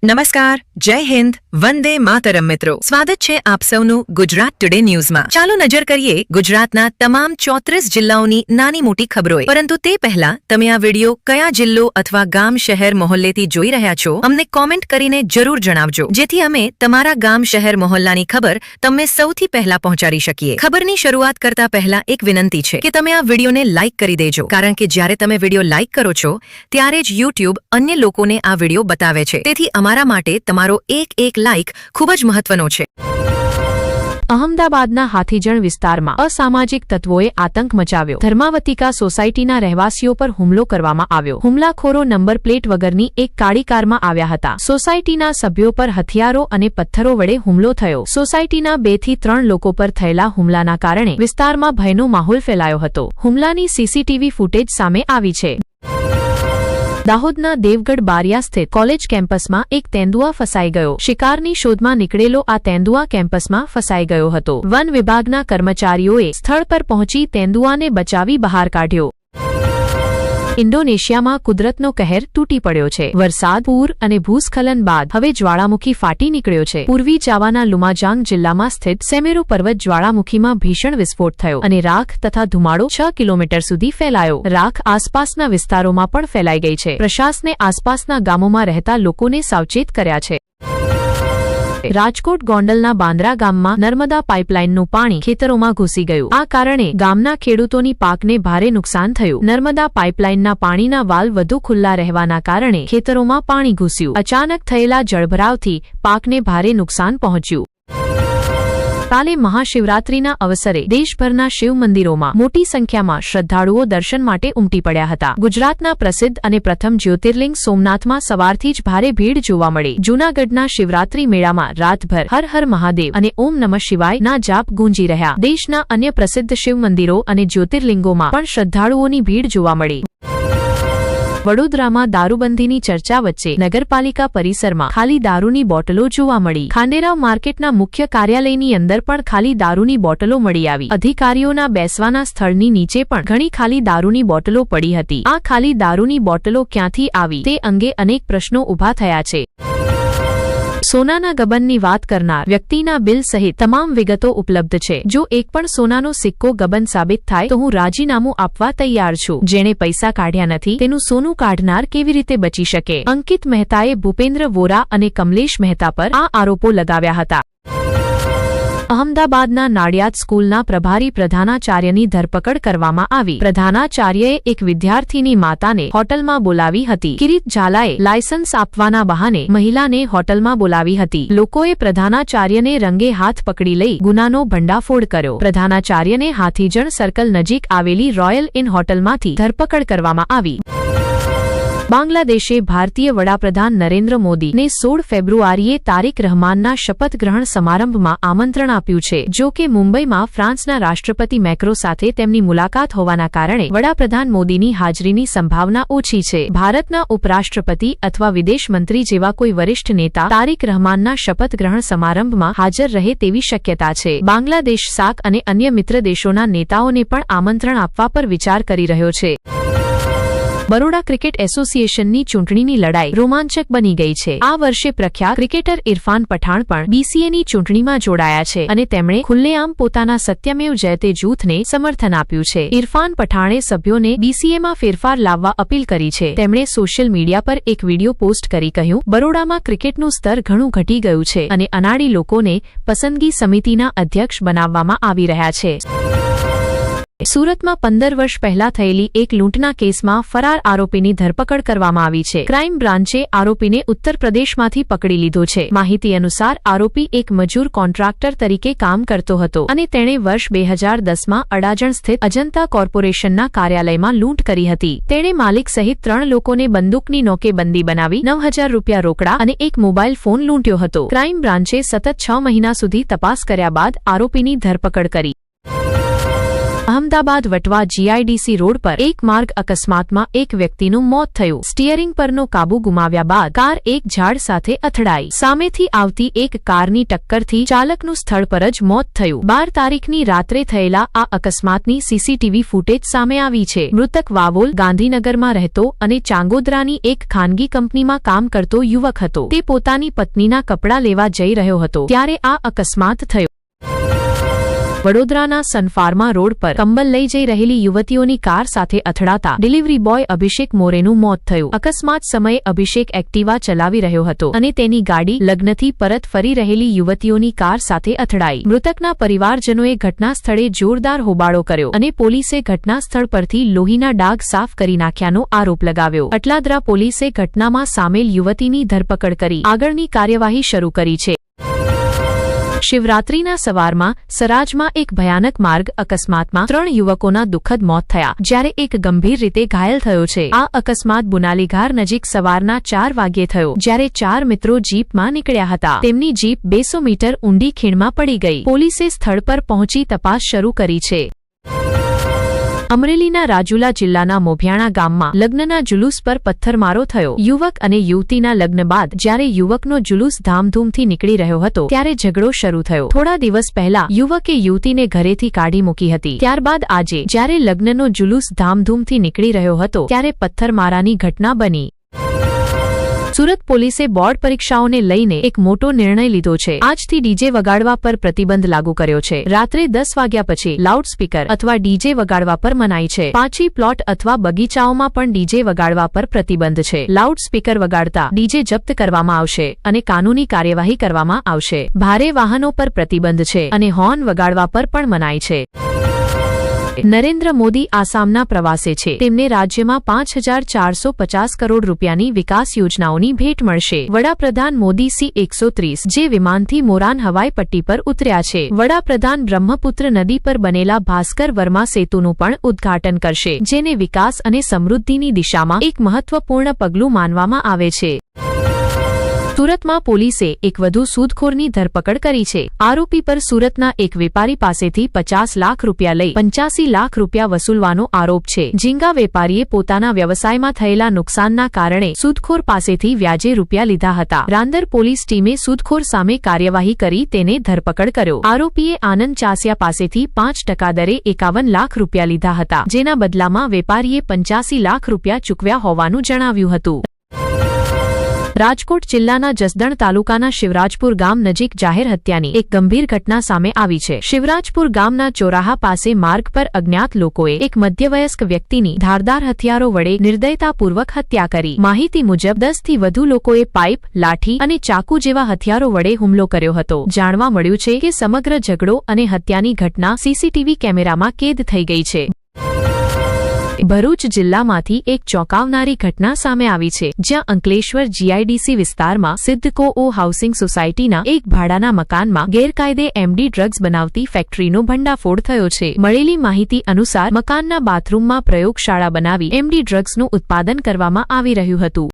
નમસ્કાર, જય હિન્દ, વંદે માતરમ મિત્રો. સ્વાગત છે આપ સૌનું ગુજરાત ટુડે ન્યૂઝમાં. ચાલો નજર કરીએ ગુજરાતના તમામ 34 જિલ્લાઓની નાની મોટી ખબરોએ. પરંતુ તે પહેલા તમે આ વિડિયો કયા જિલ્લો અથવા ગામ શહેર મોહલ્લેથી જોઈ રહ્યા છો અમને કોમેન્ટ કરીને જરૂર જણાવજો, જેથી અમે તમારા ગામ શહેર મોહલ્લાની ખબર તમને સૌથી પહેલા પહોંચાડી શકીએ. ખબરની શરૂઆત કરતા પહેલા એક વિનંતી છે કે તમે આ વિડિયોને લાઇક કરી દેજો, કારણ કે જ્યારે તમે વિડિયો લાઇક કરો છો ત્યારે જ YouTube અન્ય લોકોને આ વિડિયો બતાવે છે. તેથી અમારા માટે તમારો એક લાઇક ખૂબ જ મહત્વનો છે. અહમદાબાદના હાથીજણ વિસ્તારમાં અસામાજિક તત્વોએ આતંક મચાવ્યો. ધર્માવતિકા સોસાયટીના રહેવાસીઓ પર હુમલો કરવામાં આવ્યો. હુમલાખોરો નંબર પ્લેટ વગરની એક કાળી કારમાં આવ્યા હતા. સોસાયટીના સભ્યો પર હથિયારો અને પથ્થરો વડે હુમલો થયો. સોસાયટીના 2 થી 3 લોકો પર થયેલા હુમલાના કારણે વિસ્તારમાં ભયનો માહોલ ફેલાયો હતો. હુમલાની સીસીટીવી ફૂટેજ સામે આવી છે. દાહોદના દેવગઢ બારિયા સ્થિત કોલેજ કેમ્પસમાં એક તેંદુઆ ફસાઈ ગયો. શિકારની શોધમાં નીકળેલો આ તેંદુઆ કેમ્પસમાં ફસાઈ ગયો હતો. વન વિભાગના કર્મચારીઓએ સ્થળ પર પહોંચી તેંદુઆને બચાવી બહાર કાઢ્યો. ઇન્ડોનેશિયામાં કુદરતનો કહેર તૂટી પડ્યો છે. વરસાદ, પૂર અને ભૂસ્ખલન બાદ હવે જ્વાળામુખી ફાટી નીકળ્યો છે. પૂર્વી જાવાના લુમાજાંગ જિલ્લામાં સ્થિત સેમેરુ પર્વત જ્વાળામુખીમાં ભીષણ વિસ્ફોટ થયો અને રાખ તથા ધુમાડો 6 કિલોમીટર સુધી ફેલાયો. રાખ આસપાસના વિસ્તારોમાં પણ ફેલાઈ ગઈ છે. પ્રશાસને આસપાસના ગામોમાં રહેતા લોકોને સાવચેત કર્યા છે. રાજકોટ ગોંડલના બાંદ્રા ગામમાં નર્મદા પાઇપલાઇનનું પાણી ખેતરોમાં ઘૂસી ગયું. આ કારણે ગામના ખેડૂતોની પાકને ભારે નુકસાન થયું. નર્મદા પાઇપલાઇનના પાણીના વાલ્વ વધુ ખુલ્લા રહેવાના કારણે ખેતરોમાં પાણી ઘૂસ્યું. અચાનક થયેલા જળભરાવથી પાકને ભારે નુકસાન પહોંચ્યું. કાલે મહાશિવરાત્રીના અવસરે દેશભરના શિવ મંદિરોમાં મોટી સંખ્યામાં શ્રદ્ધાળુઓ દર્શન માટે ઉમટી પડ્યા હતા. ગુજરાતના પ્રસિદ્ધ અને પ્રથમ જ્યોતિર્લિંગ સોમનાથમાં સવારથી જ ભારે ભીડ જોવા મળી. જૂનાગઢના શિવરાત્રી મેળામાં રાતભર હર હર મહાદેવ અને ઓમ નમઃ શિવાય ના જાપ ગુંજી રહ્યા. દેશના અન્ય પ્રસિદ્ધ શિવ મંદિરો અને જ્યોતિર્લિંગોમાં પણ શ્રદ્ધાળુઓની ભીડ જોવા મળી. વડોદરામાં દારૂબંધીની ચર્ચા વચ્ચે નગરપાલિકા પરિસરમાં ખાલી દારૂની બોટલો જોવા મળી. ખાંડેરાવ માર્કેટના મુખ્ય કાર્યાલયની અંદર પણ ખાલી દારૂની બોટલો મળી આવી. અધિકારીઓના બેસવાના સ્થળની નીચે પણ ઘણી ખાલી દારૂની બોટલો પડી હતી. આ ખાલી દારૂની બોટલો ક્યાંથી આવી તે અંગે અનેક પ્રશ્નો ઊભા થયા છે. સોનાના ગબનની વાત કરનાર વ્યક્તિના બિલ સહિત તમામ વિગતો ઉપલબ્ધ છે. જો એક પણ સોનાનો સિક્કો ગબન સાબિત થાય તો હું રાજીનામું આપવા તૈયાર છું. જેણે પૈસા કાઢ્યા નથી તેનું સોનું કાઢનાર કેવી રીતે બચી શકે? અંકિત મહેતાએ ભૂપેન્દ્ર વોરા અને કમલેશ મહેતા પર આ આરોપો લગાવ્યા હતા. અહમદાબાદના નાડિયાદ સ્કૂલના પ્રભારી પ્રધાનાચાર્યની ધરપકડ કરવામાં આવી. પ્રધાનાચાર્યએ એક વિદ્યાર્થીની માતાને હોટલમાં બોલાવી હતી. કિરીટ ઝાલાએ લાયસન્સ આપવાના બહાને મહિલાને હોટલમાં બોલાવી હતી. લોકોએ પ્રધાનાચાર્યને રંગે હાથ પકડી લઈ ગુનાનો ભંડાફોડ કર્યો. પ્રધાનાચાર્યને હાથીજણ સર્કલ નજીક આવેલી રોયલ ઇન હોટલમાંથી ધરપકડ કરવામાં આવી. બાંગ્લાદેશે ભારતીય વડાપ્રધાન નરેન્દ્ર મોદીને 16 ફેબ્રુઆરીએ તારિક રહમાનના શપથ ગ્રહણ સમારંભમાં આમંત્રણ આપ્યું છે. જો કે મુંબઈમાં ફ્રાન્સના રાષ્ટ્રપતિ મેક્રો સાથે તેમની મુલાકાત હોવાના કારણે વડાપ્રધાન મોદીની હાજરીની સંભાવના ઓછી છે. ભારતના ઉપરાષ્ટ્રપતિ અથવા વિદેશ મંત્રી જેવા કોઈ વરિષ્ઠ નેતા તારિક રહમાનના શપથ ગ્રહણ સમારંભમાં હાજર રહે તેવી શક્યતા છે. બાંગ્લાદેશ સાક અને અન્ય મિત્ર દેશોના નેતાઓને પણ આમંત્રણ આપવા પર વિચાર કરી રહ્યો છે. બરોડા ક્રિકેટ એસોસિએશનની ચૂંટણીની લડાઈ રોમાંચક બની ગઈ છે. આ વર્ષે પ્રખ્યાત ક્રિકેટર ઇરફાન પઠાણ પણ બીસીએની ચૂંટણીમાં જોડાયા છે અને તેમણે ખુલ્લેઆમ પોતાના સત્યમેવ જયતે જૂથને સમર્થન આપ્યું છે. ઇરફાન પઠાણે સભ્યોને બીસીએમાં ફેરફાર લાવવા અપીલ કરી છે. તેમણે સોશિયલ મીડિયા પર એક વિડિયો પોસ્ટ કરી કહ્યું, બરોડામાં ક્રિકેટનું સ્તર ઘણું ઘટી ગયું છે અને અનાડી લોકોને પસંદગી સમિતિના અધ્યક્ષ બનાવવામાં આવી રહ્યા છે. સુરતમાં 15 વર્ષ પહેલા થયેલી એક લૂંટના કેસમાં ફરાર આરોપીની ધરપકડ કરવામાં આવી છે. ક્રાઇમ બ્રાન્ચે આરોપીને ઉત્તર પ્રદેશમાંથી પકડી લીધો છે. માહિતી અનુસાર આરોપી એક મજૂર કોન્ટ્રાક્ટર તરીકે કામ કરતો હતો અને તેણે વર્ષ 2010માં અડાજણ સ્થિત અજંતા કોર્પોરેશનના કાર્યાલયમાં લૂંટ કરી હતી. તેણે માલિક સહિત 3 લોકોને બંદૂકની નોકેબંધી બનાવી 9000 રૂપિયા રોકડા અને એક મોબાઈલ ફોન લૂંટ્યો હતો. ક્રાઇમ બ્રાન્ચે સતત 6 મહિના સુધી તપાસ કર્યા બાદ આરોપીની ધરપકડ કરી. અહમદાબાદ વટવા જીઆઈડીસી રોડ પર એક માર્ગ અકસ્માતમાં એક વ્યક્તિનું મોત થયું. સ્ટીયરિંગ પરનો કાબુ ગુમાવ્યા બાદ કાર એક ઝાડ સાથે અથડાઈ. સામેથી આવતી એક કારની ટક્કરથી ચાલકનું સ્થળ પર જ મોત થયું. 12 તારીખની રાત્રે થયેલા આ અકસ્માતની સીસીટીવી ફૂટેજ સામે આવી છે. મૃતક વાવોલ ગાંધીનગરમાં રહેતો અને ચાંગોદરાની એક ખાનગી કંપનીમાં કામ કરતો યુવક હતો. તે પોતાની પત્નીના કપડાં લેવા જઈ રહ્યો હતો ત્યારે આ અકસ્માત થયો. વડોદરાના સનફાર્મા રોડ પર કંબલ લઈ જઈ રહેલી યુવતીઓની કાર સાથે અથડાતા ડિલિવરી બોય અભિષેક મોરેનું મોત થયું. અકસ્માત સમયે અભિષેક એક્ટિવા ચલાવી રહ્યો હતો અને તેની ગાડી લગ્નથી પરત ફરી રહેલી યુવતીઓની કાર સાથે અથડાઈ. મૃતકના પરિવારજનોએ ઘટના સ્થળે જોરદાર હોબાળો કર્યો અને પોલીસે ઘટના સ્થળ પરથી લોહીના ડાઘ સાફ કરી નાખ્યાનો આરોપ લગાવ્યો. અટલાદરા પોલીસે ઘટનામાં સામેલ યુવતીની ધરપકડ કરી આગળની કાર્યવાહી શરૂ કરી છે. શિવરાત્રીના સવારમાં સરાજમાં એક ભયાનક માર્ગ અકસ્માતમાં 3 યુવકોના દુઃખદ મોત થયા જ્યારે એક ગંભીર રીતે ઘાયલ થયો છે. આ અકસ્માત બુનાલીઘાર નજીક સવારના 4 વાગ્યે થયો જ્યારે 4 મિત્રો જીપમાં નીકળ્યા હતા. તેમની જીપ 200 મીટર ઊંડી ખીણમાં પડી ગઈ. પોલીસે સ્થળ પર પહોંચી તપાસ શરૂ કરી છે. અમરેલીના રાજુલા જિલ્લાના મોભિયાણા ગામમાં લગ્નના જુલુસ પર પથ્થરમારો થયો. યુવક અને યુવતીના લગ્ન બાદ જ્યારે યુવકનો જુલુસ ધામધૂમથી નીકળી રહ્યો હતો ત્યારે ઝઘડો શરૂ થયો. થોડા દિવસ પહેલા યુવકે યુવતીને ઘરેથી કાઢી મૂકી હતી. ત્યારબાદ આજે જ્યારે લગ્નનો જુલુસ ધામધૂમથી નીકળી રહ્યો હતો ત્યારે પથ્થરમારાની ઘટના બની. સુરત પોલીસે બોર્ડ પરીક્ષાઓને લઈને એક મોટો નિર્ણય લીધો છે. આજથી ડીજે વગાડવા પર પ્રતિબંધ લાગુ કર્યો છે. રાત્રે 10 વાગ્યા પછી લાઉડસ્પીકર અથવા ડીજે વગાડવા પર મનાઈ છે. પાંચી પ્લોટ અથવા બગીચાઓમાં પણ ડીજે વગાડવા પર પ્રતિબંધ છે. લાઉડસ્પીકર વગાડતા ડીજે જપ્ત કરવામાં આવશે અને કાનૂની કાર્યવાહી કરવામાં આવશે. ભારે વાહનો પર પ્રતિબંધ છે અને હોર્ન વગાડવા પર પણ મનાઈ છે. નરેન્દ્ર મોદી આસામના પ્રવાસે છે. તેમને રાજ્યમાં 5450 કરોડ રૂપિયાની વિકાસ યોજનાઓની ભેટ મળશે. વડાપ્રધાન મોદી C-130 જે વિમાનથી મોરાન હવાઈ પટ્ટી પર ઉતર્યા છે. વડાપ્રધાન બ્રહ્મપુત્ર નદી પર બનેલા ભાસ્કર વર્મા સેતુનું પણ ઉદ્ઘાટન કરશે જેને વિકાસ અને સમૃદ્ધિની દિશામાં એક મહત્વપૂર્ણ પગલું માનવામાં આવે છે. સુરતમાં પોલીસે એક વધુ સૂદખોરની ધરપકડ કરી છે. આરોપી પર સુરતના એક વેપારી પાસેથી 50 લાખ રૂપિયા લઈ 85 લાખ રૂપિયા વસૂલવાનો આરોપ છે. ઝીંગા વેપારીએ પોતાના વ્યવસાયમાં થયેલા નુકસાનના કારણે સૂદખોર પાસેથી વ્યાજે રૂપિયા લીધા હતા. રાંદર પોલીસ ટીમે સૂદખોર સામે કાર્યવાહી કરી તેને ધરપકડ કર્યો. આરોપીએ આનંદ ચાસિયા પાસેથી 5% દરે 51 લાખ રૂપિયા લીધા હતા જેના બદલામાં વેપારીએ 85 લાખ રૂપિયા ચૂકવ્યા હોવાનું જણાવ્યું હતું. રાજકોટ જિલ્લાના જસદણ તાલુકાના શિવરાજપુર ગામ નજીક જાહેર હત્યાની એક ગંભીર ઘટના સામે આવી છે. શિવરાજપુર ગામના ચોરાહા પાસે માર્ગ પર અજ્ઞાત લોકોએ એક મધ્યવયસ્ક વ્યક્તિની ધારદાર હથિયારો વડે નિર્દયતાપૂર્વક હત્યા કરી. માહિતી મુજબ 10 થી વધુ લોકોએ પાઇપ, લાઠી અને ચાકુ જેવા હથિયારો વડે હુમલો કર્યો હતો. જાણવા મળ્યું છે કે સમગ્ર ઝઘડો અને હત્યાની ઘટના સીસીટીવી કેમેરામાં કેદ થઈ ગઈ છે. ભરૂચ જિલ્લામાંથી એક ચોંકાવનારી ઘટના સામે આવી છે જ્યાં અંકલેશ્વર જીઆઈડીસી વિસ્તારમાં સિદ્ધકો હાઉસિંગ સોસાયટીના એક ભાડાના મકાનમાં ગેરકાયદે એમડી ડ્રગ્સ બનાવતી ફેક્ટરીનો ભંડાફોડ થયો છે. મળેલી માહિતી અનુસાર મકાનના બાથરૂમમાં પ્રયોગશાળા બનાવી એમડી ડ્રગ્સનું ઉત્પાદન કરવામાં આવી રહ્યું હતું.